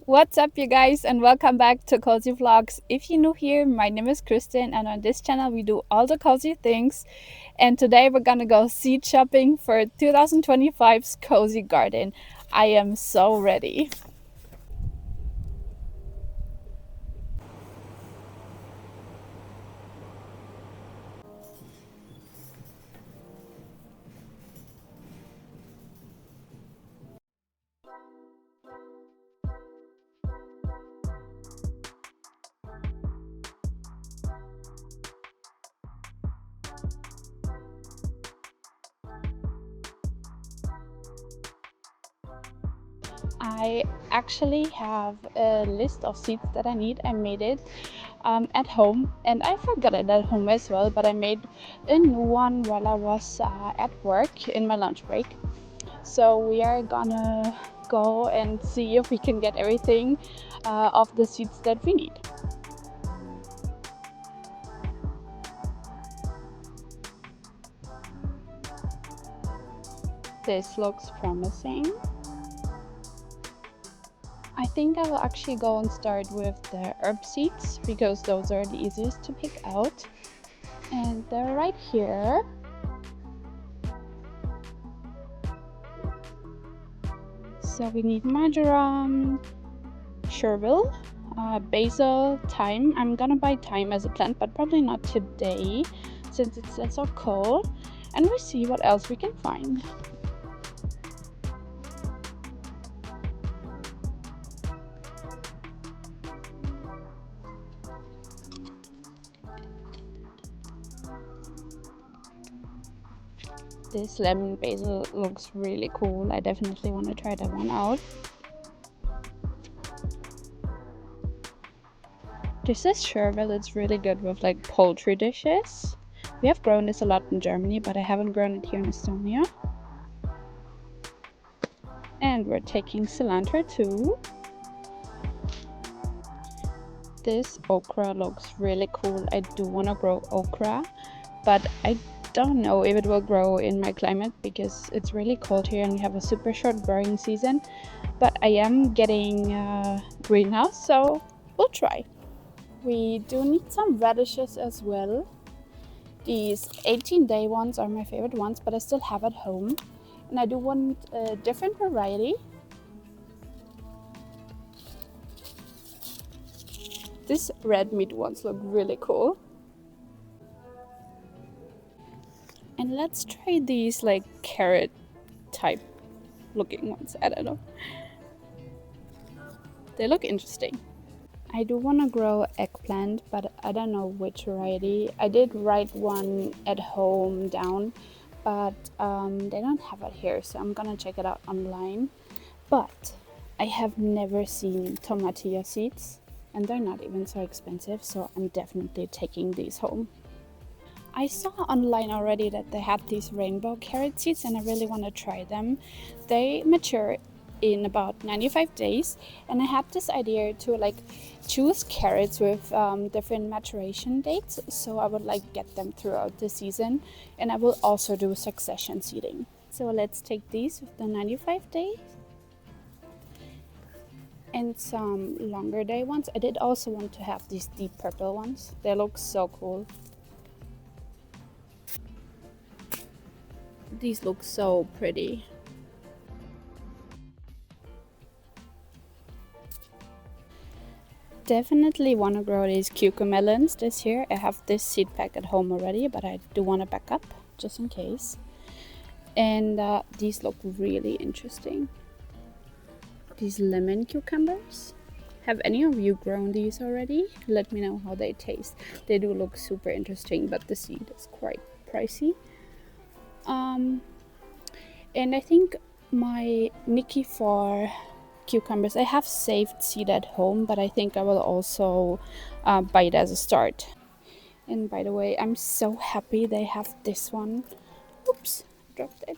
What's up, you guys, and welcome back to Cozy Vlogs. If you're new here, my name is Kristen, and on this channel we do all the cozy things. And today we're gonna go seed shopping for 2025's Cozy Garden. I am so ready. I actually have a list of seeds that I need. I made it at home, and I forgot it at home as well, but I made a new one while I was at work in my lunch break. So we are gonna go and see if we can get everything of the seeds that we need. This looks promising. I think I will actually go and start with the herb seeds because those are the easiest to pick out. And they're right here. So we need marjoram, chervil, basil, thyme. I'm gonna buy thyme as a plant, but probably not today since it's so cold. And we see what else we can find. This lemon basil looks really cool. I definitely want to try that one out. This is chervil. It's really good with like poultry dishes. We have grown this a lot in Germany, but I haven't grown it here in Estonia. And we're taking cilantro too. This okra looks really cool. I do want to grow okra, but I don't know if it will grow in my climate because it's really cold here and we have a super short growing season. But I am getting a greenhouse, so we'll try. We do need some radishes as well. These 18-day ones are my favorite ones, but I still have at home. And I do want a different variety. These red meat ones look really cool. And let's try these like carrot type looking ones. I don't know. They look interesting. I do want to grow eggplant, but I don't know which variety. I did write one at home down, but they don't have it here, so I'm gonna check it out online. But I have never seen tomatillo seeds, and they're not even so expensive, so I'm definitely taking these home. I saw online already that they had these rainbow carrot seeds, and I really want to try them. They mature in about 95 days, and I had this idea to like choose carrots with different maturation dates, so I would like get them throughout the season, and I will also do succession seeding. So let's take these with the 95 days and some longer day ones. I did also want to have these deep purple ones. They look so cool. These look so pretty. Definitely want to grow these cucamelons this year. I have this seed pack at home already, but I do want to back up just in case. And these look really interesting. These lemon cucumbers. Have any of you grown these already? Let me know how they taste. They do look super interesting, but the seed is quite pricey. And I think my Mickey for cucumbers, I have saved seed at home, but I think I will also buy it as a start. And by the way, I'm so happy they have this one. Oops, dropped it.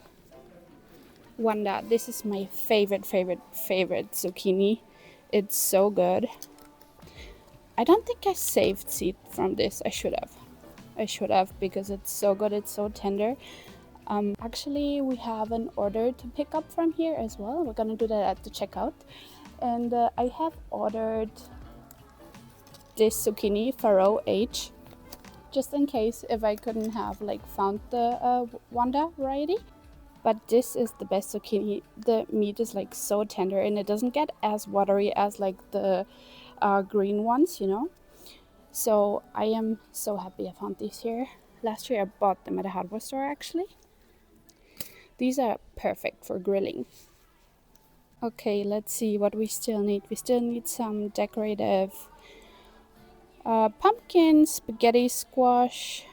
Wanda, this is my favorite zucchini. It's so good. I don't think I saved seed from this. I should have because it's so good. It's so tender. Actually, we have an order to pick up from here as well. We're gonna do that at the checkout. And I have ordered this zucchini Faro H, just in case if I couldn't have like found the Wanda variety. But this is the best zucchini. The meat is like so tender and it doesn't get as watery as like the green ones, you know. So I am so happy I found these here. Last year I bought them at a hardware store actually. These are perfect for grilling. Okay, let's see what we still need. We still need some decorative pumpkin, spaghetti squash,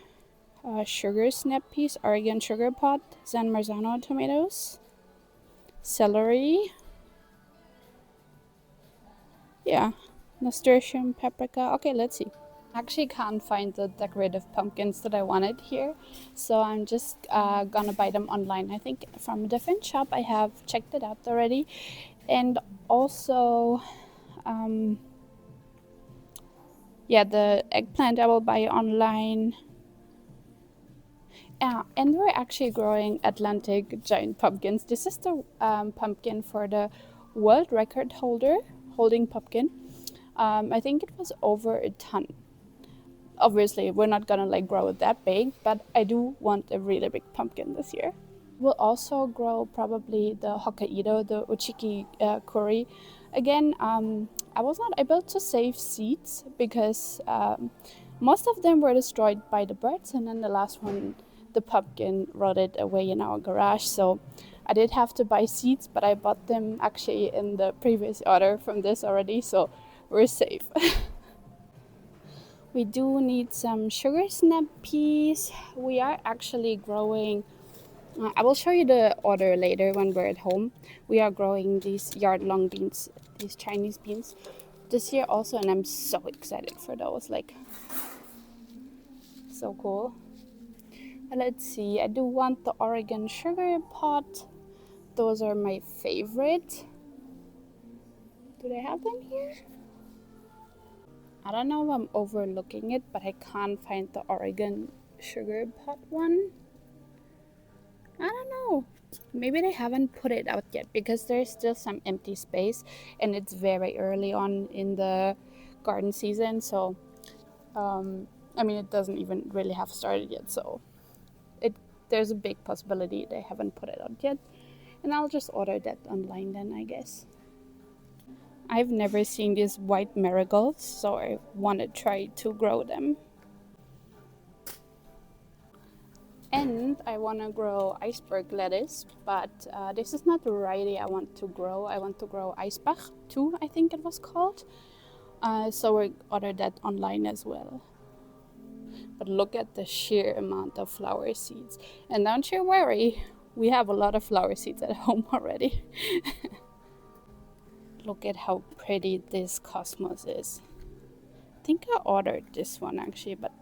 sugar snap peas, Oregon sugar pot, San Marzano tomatoes, celery, yeah, nasturtium, paprika. Okay, let's see. I actually can't find the decorative pumpkins that I wanted here, so I'm just gonna buy them online. I think from a different shop. I have checked it out already, and also yeah, the eggplant I will buy online. Yeah, and we're actually growing Atlantic giant pumpkins. This is the pumpkin for the world record holder holding pumpkin. I think it was over a ton. Obviously, we're not gonna like grow it that big, but I do want a really big pumpkin this year. We'll also grow probably the Hokkaido, the Uchiki curry. Again, I was not able to save seeds because most of them were destroyed by the birds, and then the last one, the pumpkin, rotted away in our garage. So I did have to buy seeds, but I bought them actually in the previous order from this already, so we're safe. We do need some sugar snap peas. We are actually growing. I will show you the order later when we're at home. We are growing these yard-long beans, these Chinese beans, this year also, and I'm so excited for those. Like, so cool. Let's see. I do want the Oregon sugar pot. Those are my favorite. Do they have them here? I don't know if I'm overlooking it, but I can't find the Oregon sugar pot one. I don't know. Maybe they haven't put it out yet because there's still some empty space and it's very early on in the garden season. So, I mean, it doesn't even really have started yet. So, there's a big possibility they haven't put it out yet. And I'll just order that online then, I guess. I've never seen these white marigolds, so I want to try to grow them. And I want to grow iceberg lettuce, but this is not the variety I want to grow. I want to grow Eisbach too, I think it was called. So we ordered that online as well. But look at the sheer amount of flower seeds. And don't you worry, we have a lot of flower seeds at home already. Look at how pretty this cosmos is. I think I ordered this one actually, but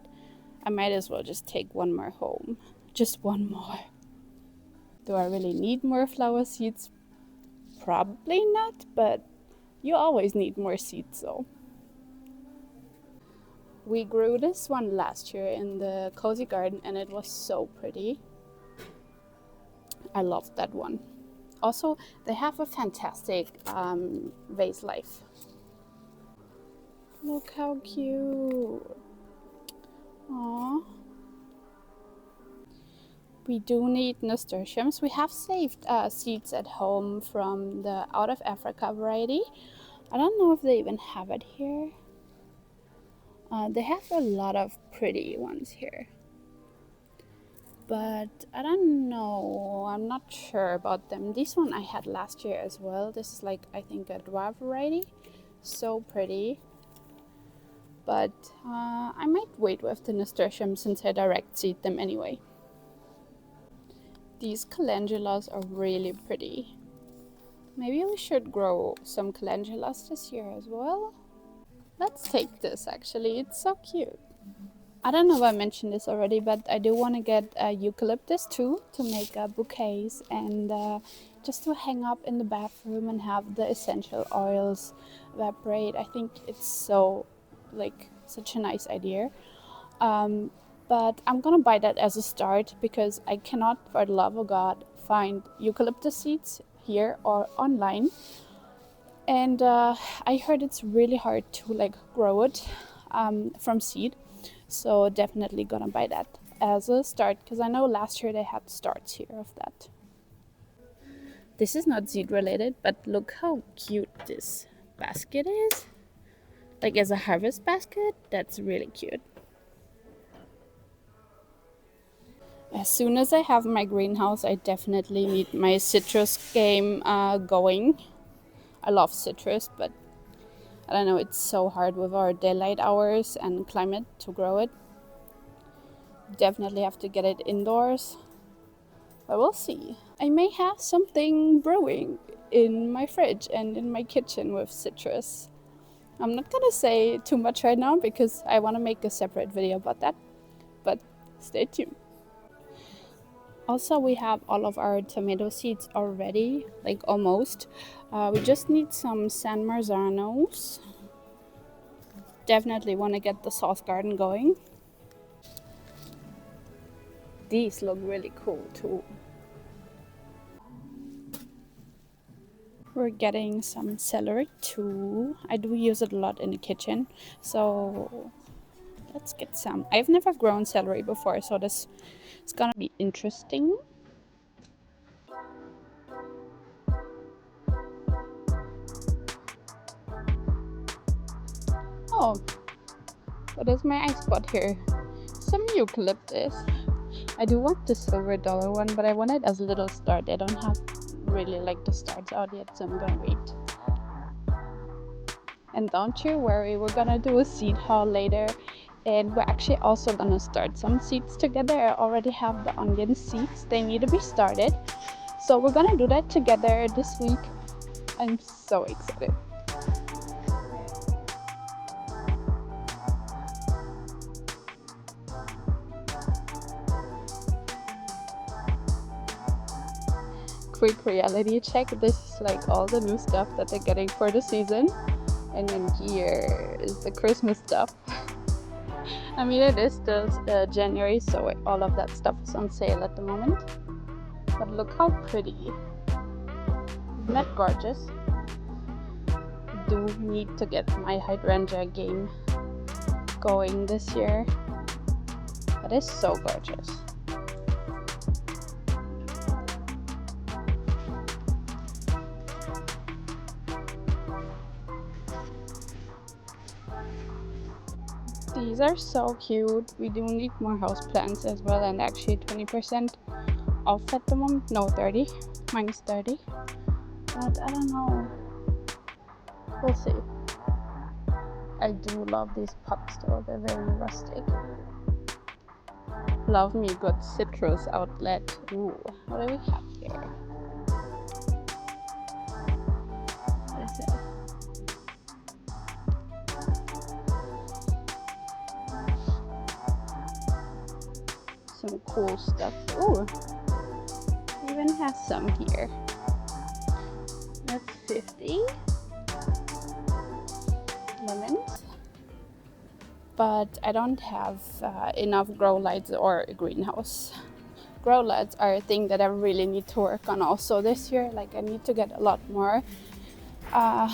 I might as well just take one more home. Just one more. Do I really need more flower seeds? Probably not, but you always need more seeds though. We grew this one last year in the cozy garden and it was so pretty. I loved that one. Also, they have a fantastic vase life. Look how cute. Aww. We do need nasturtiums. We have saved seeds at home from the out of Africa variety. I don't know if they even have it here. They have a lot of pretty ones here. But I don't know. I'm not sure about them. This one I had last year as well. This is like, I think, a dwarf variety. So pretty. But I might wait with the nasturtium since I direct seed them anyway. These calendulas are really pretty. Maybe we should grow some calendulas this year as well. Let's take this actually, it's so cute. I don't know if I mentioned this already, but I do want to get eucalyptus too to make bouquets and just to hang up in the bathroom and have the essential oils evaporate. I think it's so like such a nice idea. But I'm gonna buy that as a start because I cannot, for the love of God, find eucalyptus seeds here or online. And I heard it's really hard to like grow it from seed, so definitely gonna buy that as a start, because I know last year they had starts here of that. This is not seed related, but look how cute this basket is. Like as a harvest basket, that's really cute. As soon as I have my greenhouse, I definitely need my citrus game going. I love citrus, but I don't know, it's so hard with our daylight hours and climate to grow it. Definitely have to get it indoors, but we'll see. I may have something brewing in my fridge and in my kitchen with citrus. I'm not gonna say too much right now because I want to make a separate video about that, but stay tuned. Also, we have all of our tomato seeds already, like almost. We just need some San Marzanos. Definitely want to get the sauce garden going. These look really cool too. We're getting some celery too. I do use it a lot in the kitchen, so let's get some. I've never grown celery before, so this is gonna be interesting. Oh, what is my eye spot here? Some eucalyptus. I do want the silver dollar one, but I want it as a little start. I don't have really like the starts out yet, so I'm gonna wait. And don't you worry, we're gonna do a seed haul later, and we're actually also gonna start some seeds together. I already have the onion seeds, they need to be started, so we're gonna do that together this week. I'm so excited. Quick reality check, this is like all the new stuff that they're getting for the season, and then here is the Christmas stuff. I mean, it is still January, so all of that stuff is on sale at the moment, but look how pretty. Isn't that gorgeous? I do need to get my hydrangea game going this year. That is so gorgeous. These are so cute. We do need more houseplants as well, and actually 20% off at the moment. No, 30, minus 30. But I don't know. We'll see. I do love these pots though, they're very rustic. Love me good citrus outlet. Ooh, what do we have here? What is it? Some cool stuff. Ooh, even has some here. That's 50 lemons. But I don't have enough grow lights or a greenhouse. Grow lights are a thing that I really need to work on also this year. Like I need to get a lot more. But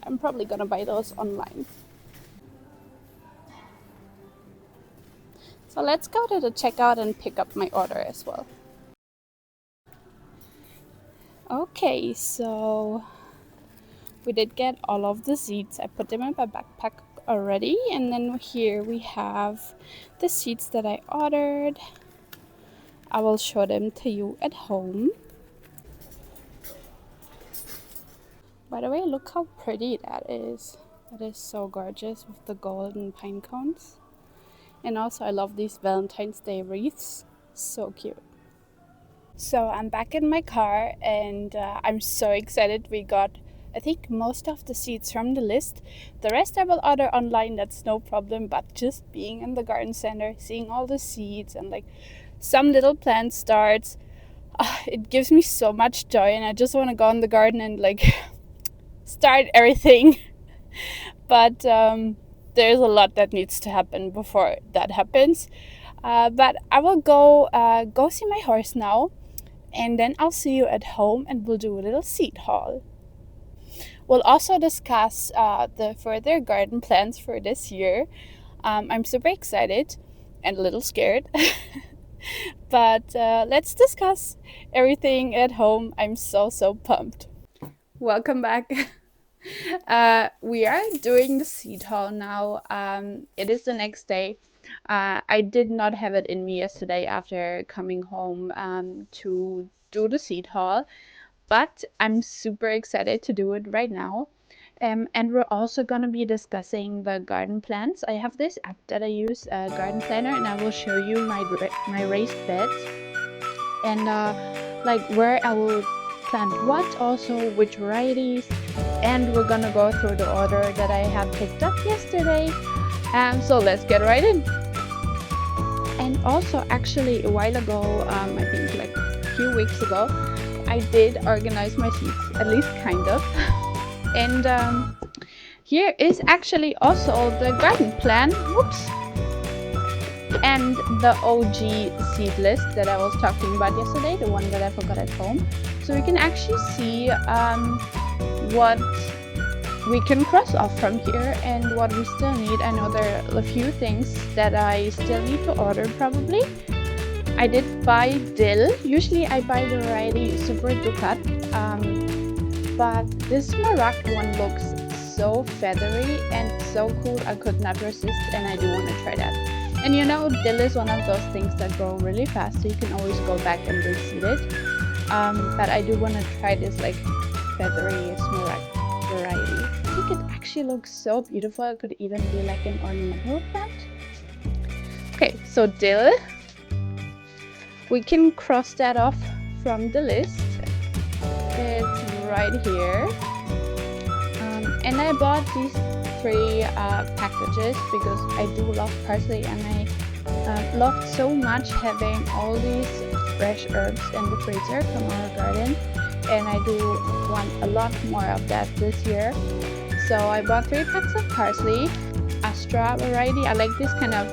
I'm probably gonna buy those online. So let's go to the checkout and pick up my order as well. Okay, so we did get all of the seeds. I put them in my backpack already, and then here we have the seeds that I ordered. I will show them to you at home. By the way, look how pretty that is. That is so gorgeous with the golden pine cones. And also I love these Valentine's Day wreaths. So cute. So I'm back in my car, and I'm so excited. We got, I think, most of the seeds from the list. The rest I will order online, that's no problem. But just being in the garden center, seeing all the seeds and like some little plant starts, it gives me so much joy, and I just want to go in the garden and like start everything. But there's a lot that needs to happen before that happens. But I will go see my horse now, and then I'll see you at home and we'll do a little seed haul. We'll also discuss the further garden plans for this year. I'm super excited and a little scared. But let's discuss everything at home. I'm so pumped. Welcome back. We are doing the seed haul now. It is the next day. I did not have it in me yesterday after coming home to do the seed haul, but I'm super excited to do it right now. And we're also going to be discussing the garden plants. I have this app that I use, Garden Planner, and I will show you my raised beds and like where I will plant what, also which varieties, and we're gonna go through the order that I have picked up yesterday. So let's get right in. And also, actually, a while ago, I think like a few weeks ago, I did organize my seeds, at least kind of. And here is actually also the garden plan. Whoops. And the OG seed list that I was talking about yesterday, the one that I forgot at home. So we can actually see what we can cross off from here and what we still need. I know there are a few things that I still need to order probably. I did buy dill. Usually I buy the variety Super Ducat, but this Morocco one looks so feathery and so cool. I could not resist, and I do want to try that. And you know, dill is one of those things that grow really fast, so you can always go back and reseed it. But I do want to try this like feathery smaragd variety. I think it actually looks so beautiful. It could even be like an ornamental plant. Okay, so dill. We can cross that off from the list. It's right here. And I bought these 3 packages because I do love parsley, and I loved so much having all these fresh herbs in the freezer from our garden, and I do want a lot more of that this year. So I bought 3 packs of parsley, Astra variety. I like this kind of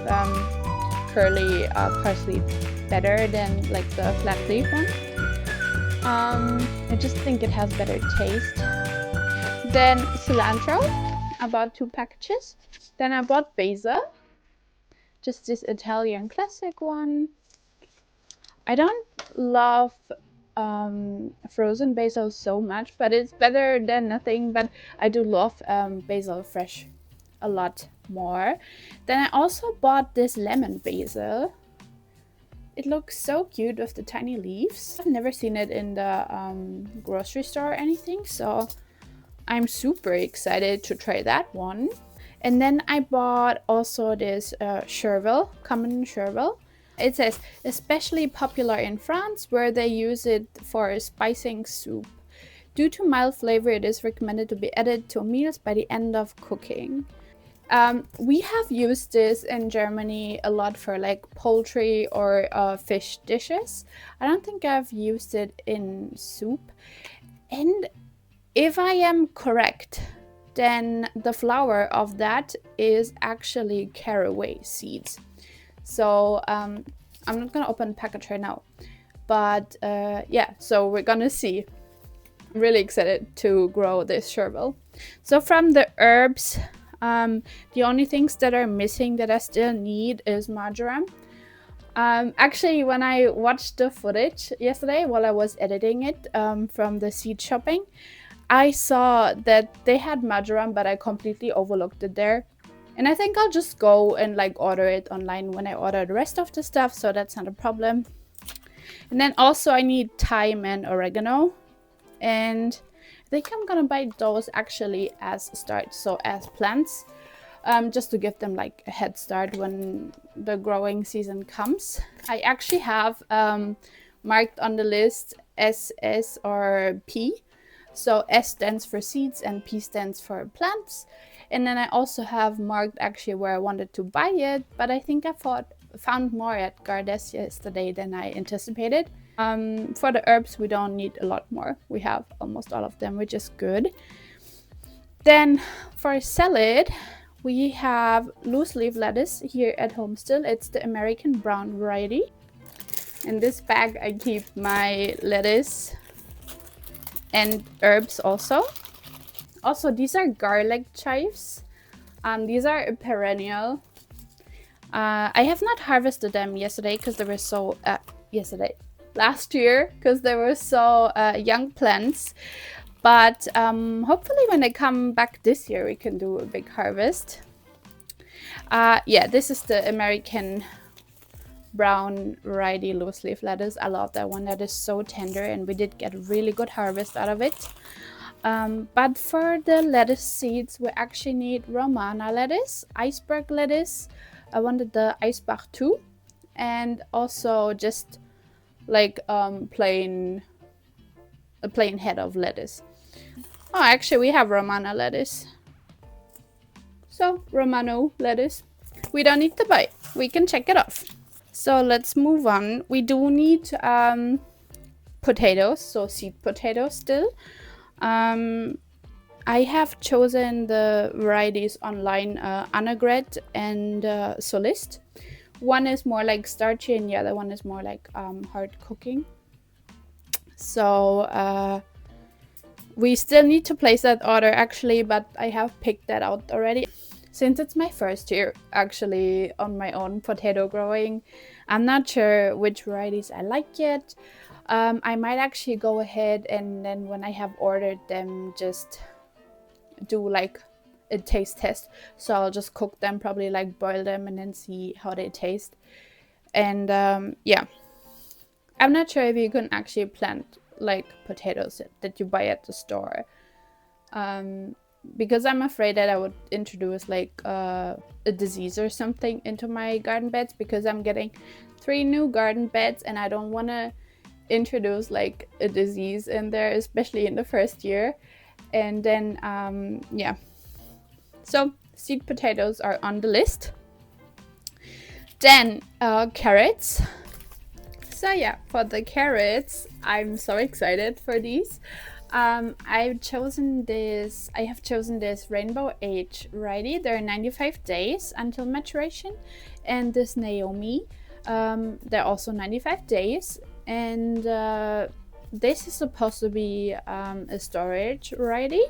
curly parsley better than like the flat leaf one. I just think it has better taste. Then cilantro, I bought 2 packages. Then I bought basil, just this Italian classic one. I don't love frozen basil so much, but it's better than nothing. But I do love basil fresh a lot more. Then I also bought this lemon basil. It looks so cute with the tiny leaves. I've never seen it in the grocery store or anything, so I'm super excited to try that one. And then I bought also this chervil, common chervil. It says, especially popular in France, where they use it for spicing soup. Due to mild flavor, it is recommended to be added to meals by the end of cooking. We have used this in Germany a lot for like poultry or fish dishes. I don't think I've used it in soup. And if I am correct, then the flour of that is actually caraway seeds. So I'm not gonna open the package right now, but yeah, so we're gonna see. I'm really excited to grow this chervil. So from the herbs, the only things that are missing that I still need is marjoram. Actually, when I watched the footage yesterday while I was editing it from the seed shopping, I saw that they had marjoram, but I completely overlooked it there. And I think I'll just go and like order it online when I order the rest of the stuff, so that's not a problem. And then also I need thyme and oregano. And I think I'm gonna buy those actually as start, so as plants, just to give them like a head start when the growing season comes. I actually have marked on the list SS or P. So S stands for seeds and P stands for plants. And then I also have marked actually where I wanted to buy it, but I think I found more at Gardes yesterday than I anticipated. For the herbs, we don't need a lot more. We have almost all of them, which is good. Then for salad, we have loose leaf lettuce here at home still. It's the American brown variety. In this bag, I keep my lettuce and herbs also. Also, these are garlic chives. These are perennial. I have not harvested them yesterday because they were so last year because they were so young plants. But hopefully when they come back this year, we can do a big harvest. Yeah, this is the American brown variety loose leaf lettuce. I love that one. That is so tender, and we did get a really good harvest out of it. But for the lettuce seeds, we actually need Romana lettuce, iceberg lettuce. I wanted the Eisbach too, and also just like a plain head of lettuce. Oh, actually we have Romana lettuce. So Romano lettuce. We don't need to buy it. We can check it off. So let's move on. We do need potatoes, so seed potatoes still. I have chosen the varieties online, Annegret and Solist. One is more like starchy and the other one is more like hard cooking. So we still need to place that order actually, but I have picked that out already. Since it's my first year actually on my own potato growing, I'm not sure which varieties I like yet. I might actually go ahead and then when I have ordered them just do like a taste test. So I'll just cook them, probably like boil them and then see how they taste. And yeah, I'm not sure if you can actually plant like potatoes that you buy at the store. Because I'm afraid that I would introduce like a disease or something into my garden beds, because I'm getting 3 new garden beds and I don't want to introduce like a disease in there, especially in the first year. And then yeah, so seed potatoes are on the list. Then carrots. So yeah, for the carrots, I'm so excited for these. I have chosen this Rainbow Age variety. There are 95 days until maturation, and this Naomi, they're also 95 days, and this is supposed to be a storage variety,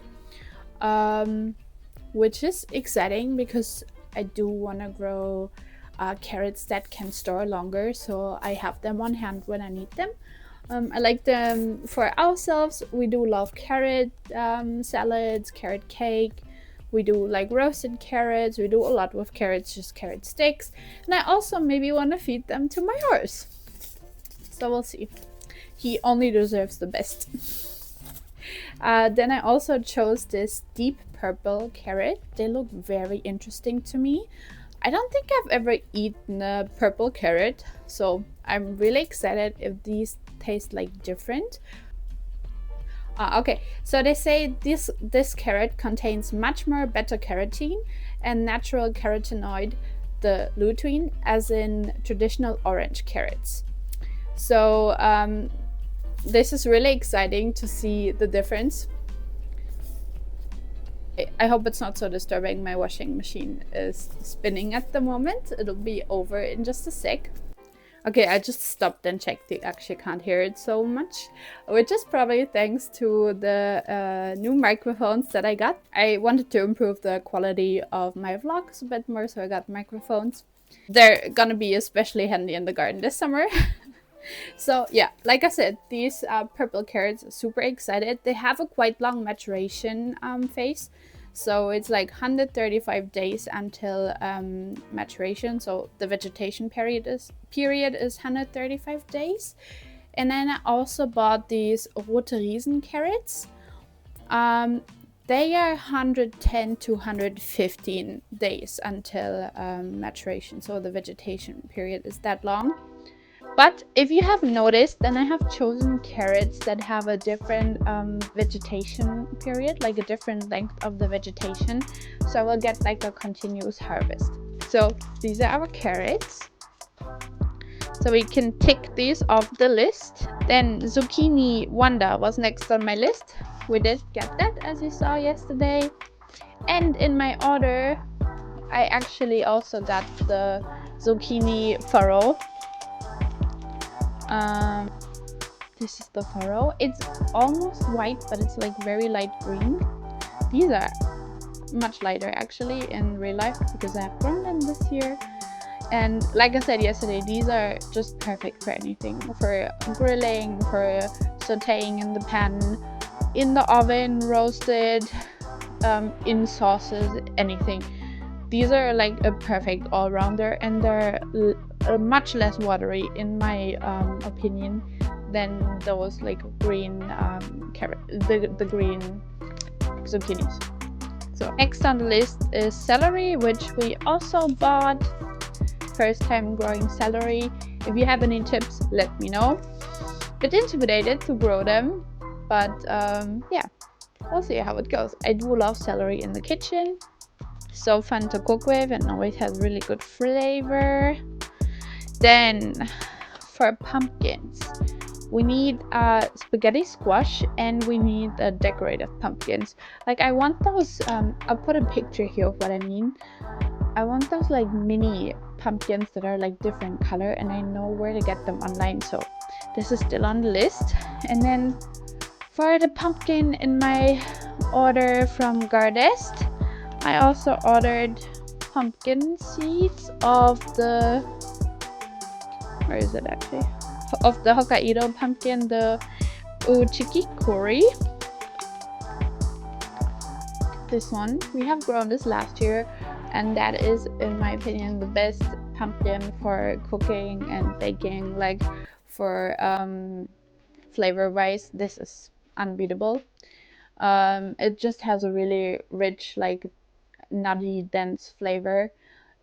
which is exciting because I do want to grow carrots that can store longer, so I have them on hand when I need them. I like them for ourselves. We do love carrot salads, carrot cake. We do like roasted carrots. We do a lot with carrots, just carrot sticks. And I also maybe want to feed them to my horse. So we'll see. He only deserves the best. Then I also chose this deep purple carrot. They look very interesting to me. I don't think I've ever eaten a purple carrot, so I'm really excited if these taste like different. Okay, so they say this carrot contains much more beta-carotene and natural carotenoid, the lutein, as in traditional orange carrots. So this is really exciting to see the difference. I hope it's not so disturbing. My washing machine is spinning at the moment. It'll be over in just a sec. Okay, I just stopped and checked. You actually can't hear it so much, which is probably thanks to the new microphones that I got. I wanted to improve the quality of my vlogs a bit more, so I got microphones. They're gonna be especially handy in the garden this summer. So yeah, like I said, these purple carrots, super excited. They have a quite long maturation phase. So it's like 135 days until maturation. So the vegetation period is 135 days. And then I also bought these Rote Riesen carrots. They are 110 to 115 days until maturation. So the vegetation period is that long. But if you have noticed, then I have chosen carrots that have a different vegetation period, like a different length of the vegetation. So I will get like a continuous harvest. So these are our carrots. So we can tick these off the list. Then zucchini Wanda was next on my list. We did get that, as you saw yesterday. And in my order, I actually also got the zucchini furrow. This is the furrow. It's almost white, but it's like very light green. These are much lighter actually in real life because I have grown them this year. And like I said yesterday, these are just perfect for anything, for grilling, for sauteing in the pan, in the oven, roasted, in sauces, anything. These are like a perfect all-rounder, and they're much less watery in my opinion than those like green carrot, the green zucchinis. So next on the list is celery, which we also bought. First time growing celery. If you have any tips, let me know. Bit intimidated to grow them, but yeah, we'll see how it goes. I do love celery in the kitchen. So fun to cook with and always has really good flavor. Then for pumpkins, we need spaghetti squash, and we need decorative pumpkins. Like I want those, I'll put a picture here of what I mean. I want those like mini pumpkins that are like different color, and I know where to get them online, so this is still on the list. And then for the pumpkin in my order from Gardest, I also ordered pumpkin seeds of the, where is it actually? Of the Hokkaido pumpkin, the Uchikikori. This one, we have grown this last year, and that is, in my opinion, the best pumpkin for cooking and baking. Like for flavor wise, this is unbeatable. It just has a really rich, like nutty, dense flavor,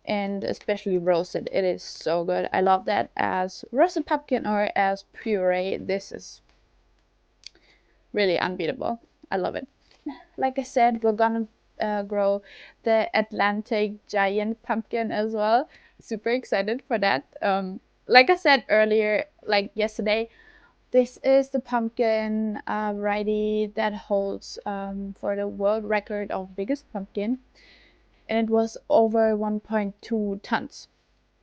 and especially roasted, it is so good. I love that as roasted pumpkin or as puree. This is really unbeatable. I love it. Like I said, we're gonna grow the Atlantic giant pumpkin as well. Super excited for that. Like I said earlier, like yesterday, this is the pumpkin variety that holds for the world record of biggest pumpkin, and it was over 1.2 tons.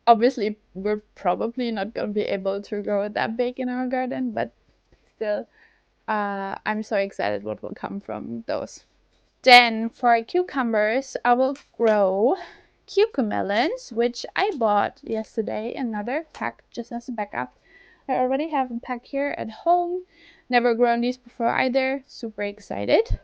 Obviously, we're probably not going to be able to grow it that big in our garden, but still, I'm so excited what will come from those. Then for cucumbers, I will grow cucamelons, which I bought yesterday, another pack just as a backup. I already have a pack here at home. Never grown these before either. Super excited.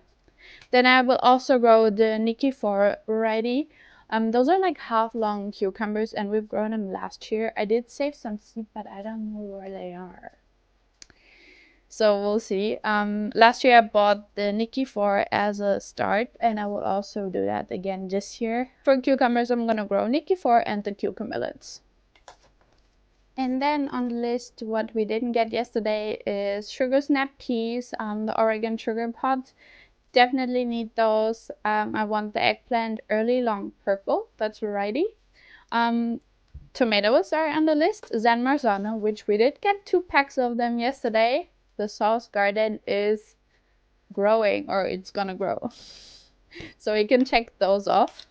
Then I will also grow the Nikki 4 variety. Those are like half long cucumbers, and we've grown them last year. I did save some seed, but I don't know where they are. So we'll see. Last year I bought the Nikki 4 as a start, and I will also do that again this year. For cucumbers, I'm gonna grow Nikki 4 and the cucumbers. And then on the list, what we didn't get yesterday is sugar snap peas, the Oregon sugar pot. Definitely need those. I want the eggplant early long purple, that's variety. Tomatoes are on the list. San Marzano, which we did get 2 packs of them yesterday. The sauce garden is growing, or it's gonna grow. So we can check those off.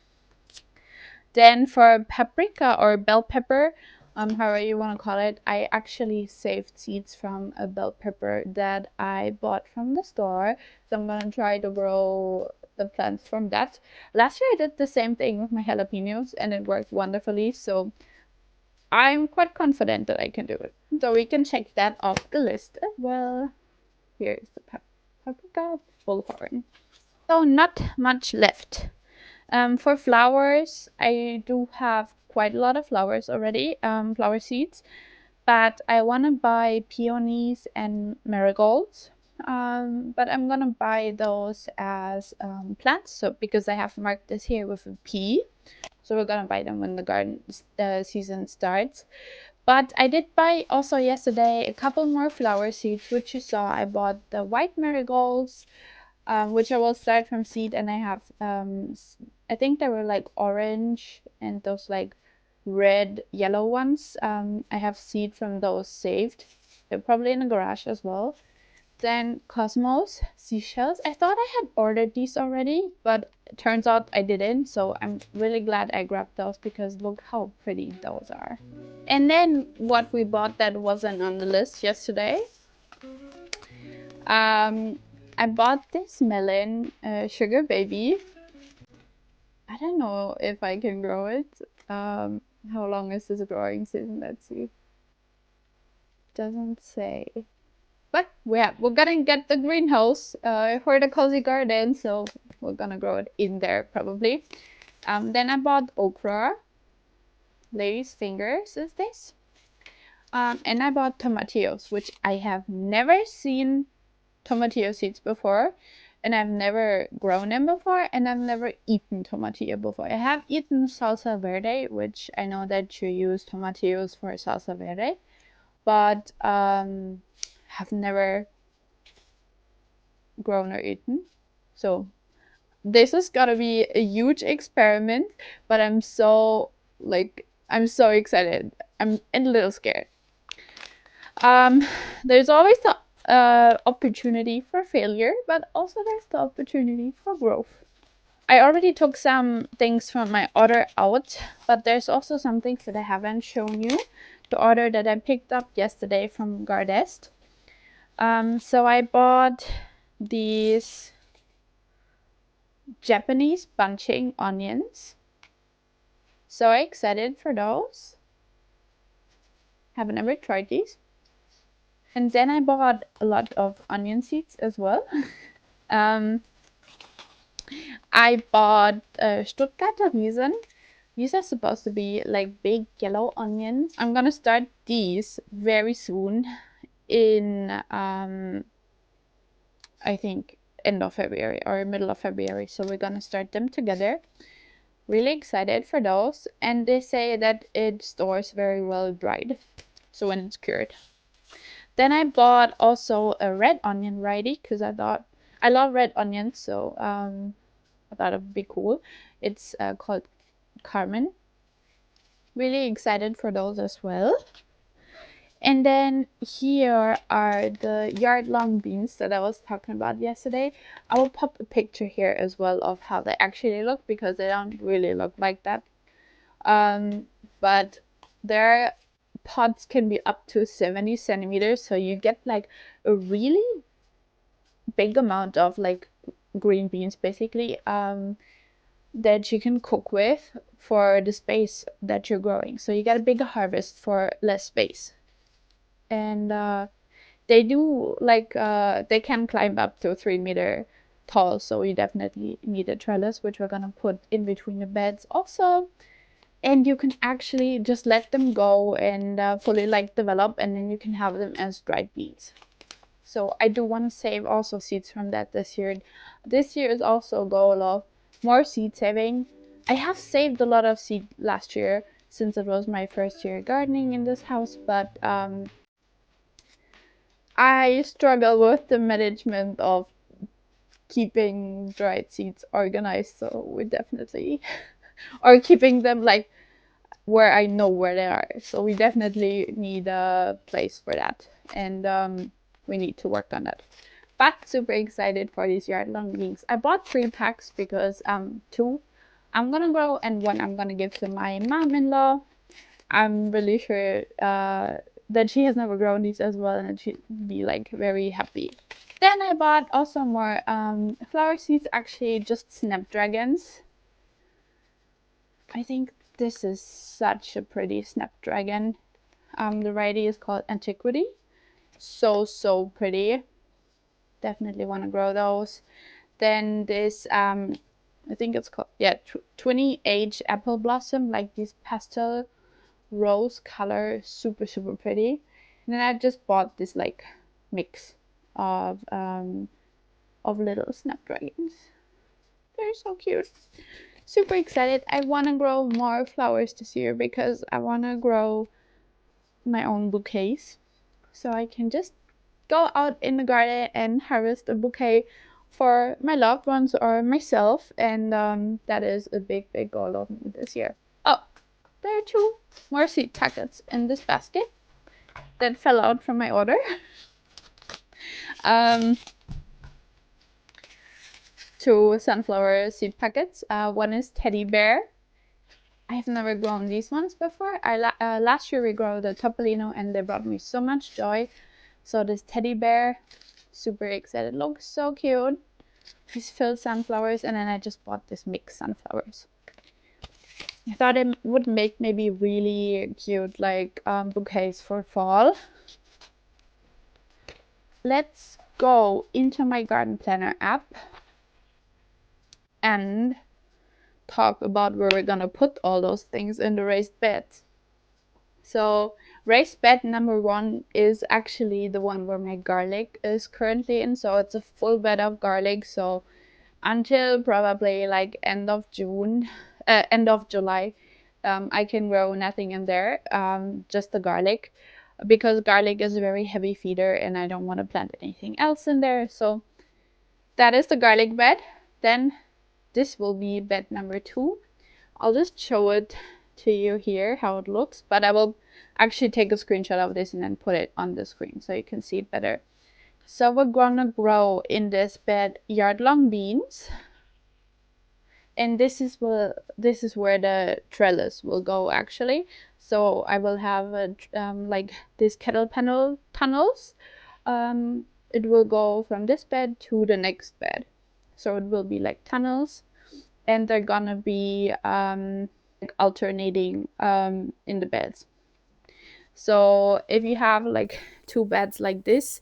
Then for paprika or bell pepper, however you want to call it, I actually saved seeds from a bell pepper that I bought from the store. So I'm gonna try to grow the plants from that. Last year I did the same thing with my jalapenos, and it worked wonderfully. So I'm quite confident that I can do it. So we can check that off the list as well. Here's the paprika bullhorn. So not much left. For flowers, I do have quite a lot of flowers already, flower seeds, but I want to buy peonies and marigolds. But I'm gonna buy those as plants, so because I have marked this here with a P. So we're gonna buy them when the garden season starts. But I did buy also yesterday a couple more flower seeds, which you saw. I bought the white marigolds, which I will start from seed, and I have I think they were like orange and those like red yellow ones. I have seed from those saved. They're probably in the garage as well. Then cosmos seashells. I thought I had ordered these already, but it turns out I didn't, so I'm really glad I grabbed those because look how pretty those are. And then what we bought that wasn't on the list yesterday, I bought this melon, sugar baby. I don't know if I can grow it. How long is this growing season? Let's see. Doesn't say. But we're gonna get the greenhouse for the cozy garden, so we're gonna grow it in there probably. Then I bought okra. Lady's fingers is this. And I bought tomatillos, which I have never seen tomatillo seeds before, and I've never grown them before, and I've never eaten tomatillo before. I have eaten salsa verde, which I know that you use tomatillos for salsa verde, but have never grown or eaten. So this is gonna be a huge experiment, but I'm so excited. I'm a little scared. There's always the opportunity for failure, but also there's the opportunity for growth. I already took some things from my order out, but there's also some things that I haven't shown you. The order that I picked up yesterday from Gardest. So I bought these Japanese bunching onions. So excited for those. Haven't ever tried these. And then I bought a lot of onion seeds as well. I bought Stuttgarter Riesen. These are supposed to be like big yellow onions. I'm gonna start these very soon in I think end of February or middle of February. So we're gonna start them together. Really excited for those. And they say that it stores very well dried. So when it's cured. Then I bought also a red onion variety because I thought I love red onions, so I thought it would be cool. It's called Carmen. Really excited for those as well. And then here are the yard-long beans that I was talking about yesterday. I will pop a picture here as well of how they actually look because they don't really look like that. But their pods can be up to 70 centimeters, so you get like a really big amount of like green beans basically that you can cook with for the space that you're growing. So you get a bigger harvest for less space. And they do like they can climb up to 3 meter tall, so you definitely need a trellis, which we're gonna put in between the beds also. And you can actually just let them go and fully like develop, and then you can have them as dried beans. So I do want to save also seeds from that this year. This year is also a goal of more seed saving. I have saved a lot of seed last year since it was my first year gardening in this house, but I struggle with the management of keeping dried seeds organized. So we definitely or keeping them like where I know where they are. So we definitely need a place for that, and we need to work on that. But super excited for these yard-long beans. I bought 3 packs because 2 I'm gonna grow and 1 I'm gonna give to my mom-in-law. I'm really sure that she has never grown these as well, and she'd be like very happy. Then I bought also more flower seeds, actually just snapdragons. I think this is such a pretty snapdragon. The variety is called Antiquity. So pretty. Definitely want to grow those. Then this, I think it's called, 20H Apple Blossom, like this pastel rose color, super pretty. And then I just bought this like mix of little snapdragons. They're so cute. Super excited. I want to grow more flowers this year because I want to grow my own bouquets, so I can just go out in the garden and harvest a bouquet for my loved ones or myself, and that is a big goal of me this year. Oh, there are 2 more seed packets in this basket that fell out from my order. 2 sunflower seed packets. One is teddy bear. I have never grown these ones before. Last year we grew the Topolino and they brought me so much joy. So this teddy bear, super excited. It looks so cute. These filled sunflowers, and then I just bought this mixed sunflowers. I thought it would make maybe really cute like bouquets for fall. Let's go into my garden planner app and talk about where we're gonna put all those things in the raised beds. So raised bed number 1 is actually the one where my garlic is currently in. So it's a full bed of garlic. So until probably like end of July, I can grow nothing in there, just the garlic, because garlic is a very heavy feeder and I don't want to plant anything else in there. So that is the garlic bed. Then this will be bed number 2. I'll just show it to you here how it looks, but I will actually take a screenshot of this and then put it on the screen so you can see it better. So we're gonna grow in this bed yard-long beans, and this is where the trellis will go actually. So I will have like these kettle panel tunnels. It will go from this bed to the next bed, so it will be like tunnels, and they're gonna be like alternating in the beds. So if you have like 2 beds like this,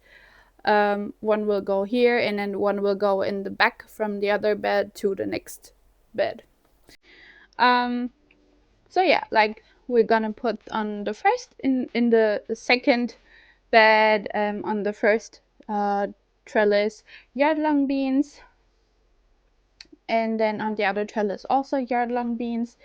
one will go here and then one will go in the back from the other bed to the next bed. So yeah, like we're gonna put on the first in the second bed, on the first trellis, yard-long beans, and then on the other trellis also yard-long beans.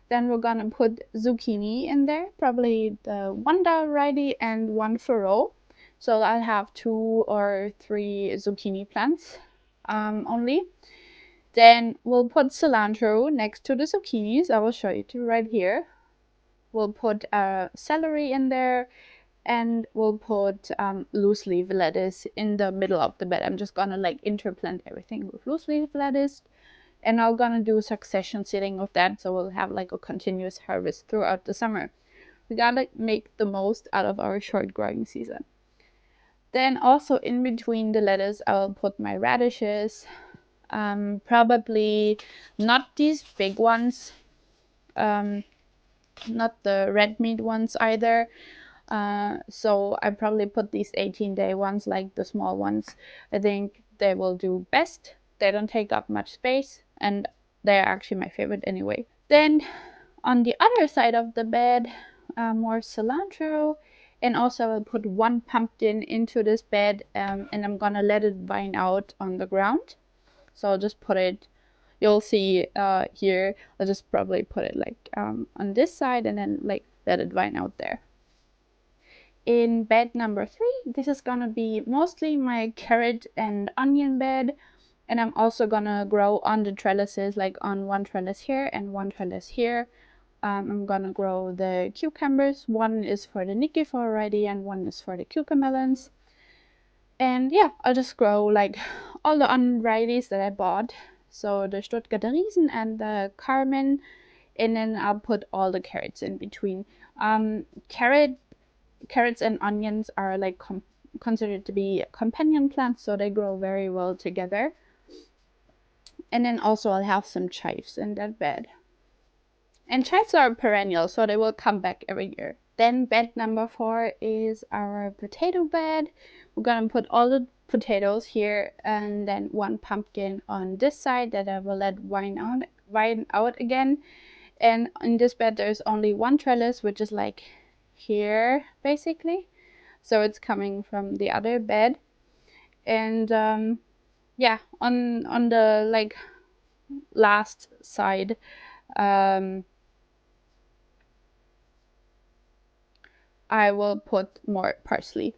Then we're gonna put zucchini in there, probably the 1 variety and 1 furrow. So I'll have 2 or 3 zucchini plants only. Then we'll put cilantro next to the zucchinis. I will show you two right here. We'll put celery in there, and we'll put loose leaf lettuce in the middle of the bed. I'm just gonna like interplant everything with loose leaf lettuce, and I'm gonna do succession seeding of that, so we'll have like a continuous harvest throughout the summer. We gotta make the most out of our short growing season. Then also in between the lettuce, I'll put my radishes, probably not these big ones, not the red meat ones either. So I probably put these 18-day ones, like the small ones. I think they will do best. They don't take up much space, and they're actually my favorite anyway. Then on the other side of the bed, more cilantro, and also I'll put 1 pumpkin into this bed, and I'm gonna let it vine out on the ground. So I'll just put it, you'll see here, I'll just probably put it like on this side and then like let it vine out there. In bed number 3, this is gonna be mostly my carrot and onion bed, and I'm also gonna grow on the trellises, like on 1 trellis here and 1 trellis here. I'm gonna grow the cucumbers. 1 is for the Nikki variety and 1 is for the cucamelons. And yeah, I'll just grow like all the onion varieties that I bought. So the Stuttgarter Riesen and the Carmen, and then I'll put all the carrots in between. Carrots and onions are like considered to be companion plants, so they grow very well together. And then also I'll have some chives in that bed. And chives are perennial, so they will come back every year. Then bed number 4 is our potato bed. We're gonna put all the potatoes here, and then 1 pumpkin on this side that I will let vine out again. And in this bed there's only 1 trellis, which is like here basically. So it's coming from the other bed. And yeah, on the like last side, I will put more parsley.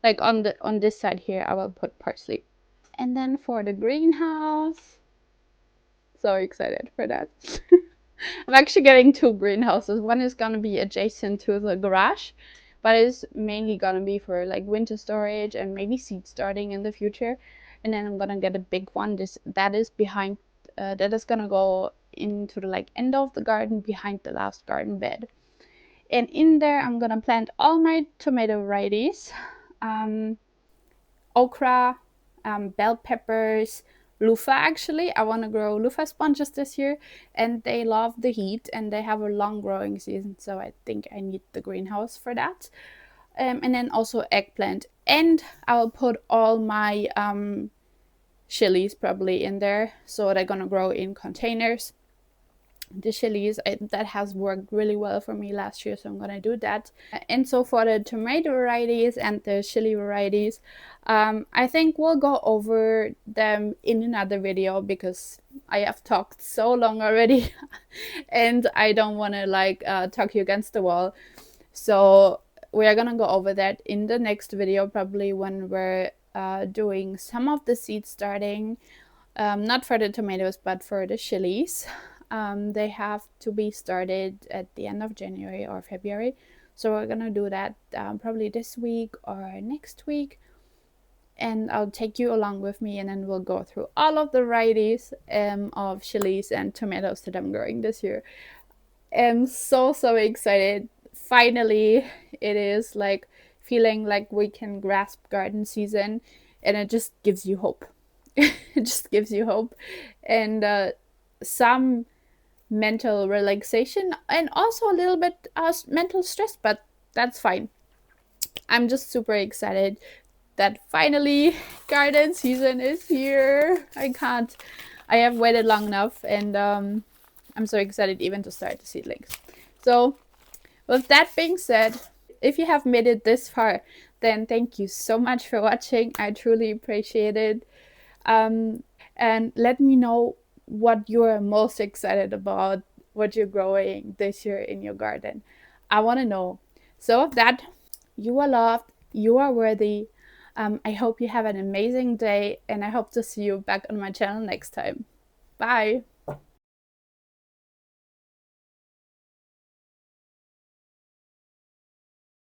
Like on this side here, I will put parsley. And then for the greenhouse, so excited for that. I'm actually getting 2 greenhouses. One is gonna be adjacent to the garage, but it's mainly gonna be for like winter storage and maybe seed starting in the future. And then I'm gonna get a big one. That is behind. That is gonna go into the like end of the garden behind the last garden bed. And in there, I'm gonna plant all my tomato varieties. okra, bell peppers, loofah. Actually, I want to grow loofah sponges this year, and they love the heat and they have a long growing season, so I think I need the greenhouse for that. And then also eggplant, and I will put all my chilies probably in there, so they're gonna grow in containers. The chilies, that has worked really well for me last year, so I'm gonna do that. And so for the tomato varieties and the chili varieties, I think we'll go over them in another video because I have talked so long already and I don't want to like talk you against the wall. So we are gonna go over that in the next video, probably when we're doing some of the seed starting, not for the tomatoes but for the chilies. They have to be started at the end of January or February, so we're gonna do that probably this week or next week, and I'll take you along with me, and then we'll go through all of the varieties of chilies and tomatoes that I'm growing this year. I'm so excited. Finally, it is like feeling like we can grasp garden season, and it just gives you hope. It just gives you hope, and some mental relaxation, and also a little bit mental stress, but that's fine. I'm just super excited that finally garden season is here. I have waited long enough, and I'm so excited even to start the seedlings. So with that being said, if you have made it this far, then thank you so much for watching. I truly appreciate it. And let me know what you're most excited about, what you're growing this year in your garden. I want to know. So with that, you are loved, you are worthy. I hope you have an amazing day, and I hope to see you back on my channel next time. Bye.